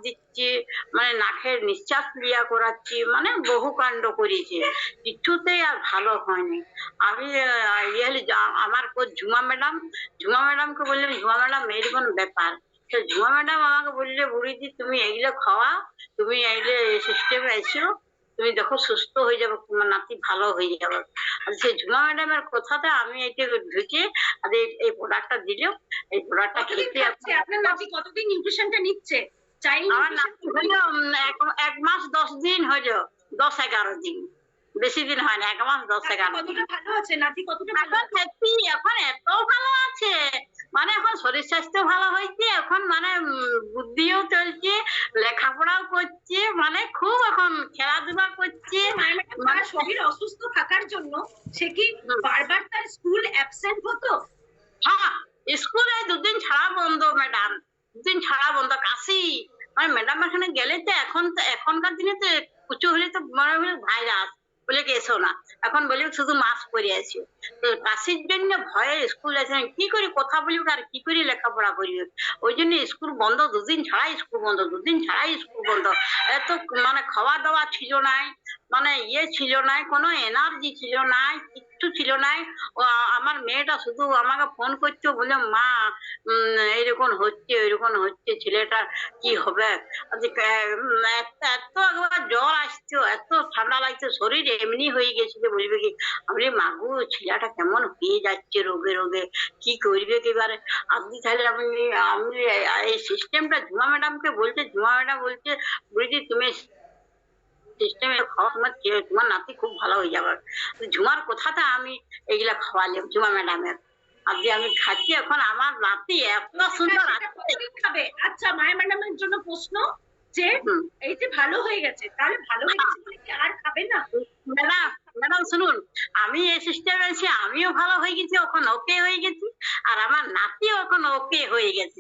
দিচ্ছি, মানে নাকের নিঃশ্বাস ক্রিয়া করাচ্ছি, মানে বহু কাণ্ড করেছে, কিছুতেই আর ভালো হয়নি। আমি আমার ঝুমা ম্যাডামকে বললাম, ঝুমা ম্যাডাম এরকম ব্যাপার। ঝুমা ম্যাডাম আমাকে বললে, বুড়িদি তুমি এইগুলো খাওয়া, তুমি এইগুলো সিস্টেমে এসো, তুমি দেখো সুস্থ হয়ে যাবে, তোমার নাতি ভালো হয়ে যাবে। আর সেই ঝুমা ম্যাডামের কথাতে আমি এইটা ঢুকে আর এই প্রোডাক্টটা দিলেও, এই প্রোডাক্টটা খেতে। আপনার নাতি কতদিন নিউট্রিশনটা নিচ্ছে? আমার নাতি হলো 1 মাস 10 দিন হলো, 10-11 দিন, বেশি দিন হয় না, 1 মাস 10-11 দিন। কতটা ভালো আছে নাতি? কতটা ভালো এখন সত্যি এখন এত ভালো আছে, মানে এখন শরীর স্বাস্থ্য ভালো হয়েছে, এখন মানে বুদ্ধিও চলছে, লেখাপড়াও করছে, মানে খুব এখন খেলাধুলা করছে। মানে শরীর অসুস্থ থাকার জন্য সে কি বারবার তার স্কুল অ্যাবসেন্ট হতো? হ্যাঁ, স্কুলে 2 দিন ছাড়া বন্ধ ম্যাডাম, 2 দিন ছাড়া বন্ধ, কাশি। মানে ম্যাডাম এখানে গেলে তো এখনকার দিনে তো কিছু হলে তো মনে হলে ভাইরাস বলে কি এসো না, এখন বলি শুধু মাস্ক পরে আছি। তো কাশির জন্য ভয়ে স্কুল আছে, কি করে কথা বলবি আর কি করে লেখাপড়া করবি, ওই জন্য স্কুল বন্ধ, 2 দিন ছাড়াই স্কুল বন্ধ, 2 দিন ছাড়াই স্কুল বন্ধ। এত মানে খাওয়া দাওয়া ছিল নাই, মানে ছিল নাই, কোনো এনার্জি ছিল নাই, কিচ্ছু ছিল নাই। আমার মেয়েটা শুধু আমাকে ফোন করছে, বলে মা এইরকম হচ্ছে ওইরকম হচ্ছে, ছেলেটা কি হবে। এত একবার জ্বর আসছে, এত ঠান্ডা লাগছে, শরীর এমনি হয়ে গেছিল, বলবে কি। আমি মাগু ছেলেটা কেমন হয়ে যাচ্ছে রোগে রোগে, কি করবে এবারে। আপনি তাহলে আমি এই সিস্টেমটা ঝুমা ম্যাডামকে বলছে, ঝুমা ম্যাডাম বলছে, বুঝলি তুমি সিস্টেমে খাওয়া, তোমার নাতি খুব ভালো হয়ে যাবে। ঝুমার কথাটা আমি এইগুলা খাওয়ালাম ঝুমা ম্যাডামের, আজকে আমি খাচ্ছি, এখন আমার নাতি এত সুন্দর খাবে। আচ্ছা, মায়া ম্যাডামের জন্য প্রশ্ন, যে এই যে ভালো হয়ে গেছে, তাহলে ভালো হয়ে গেছে বলে কি আর খাবে না? ম্যাডাম ম্যাডাম শুনুন, আমি এই সিস্টেমে আছি, আমিও ভালো হয়ে গেছি, এখন ওকে হয়ে গেছি, আর আমার নাতিও এখন ওকে হয়ে গেছে।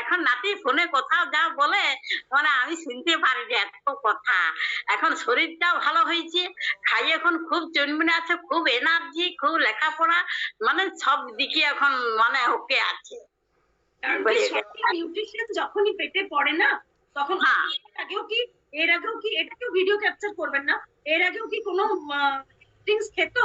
এখন নাতি ফোনে কথা যা বলে, মানে আমি শুনতে পারি যে এত কথা। এখন শরীরটাও ভালো হয়েছে, খাই এখন খুব চনমিনে আছে, খুব এনার্জি, খুব লেখাপড়া, মানে সব দিকে এখন মানে ওকে আছে। নিউট্রিশন যখনই পেটে পড়ে না, তখন এর আগেও কি এটাকেও ভিডিও ক্যাপচার করবেন না, এর আগেও কি কোনো ড্রিঙ্কস খেত?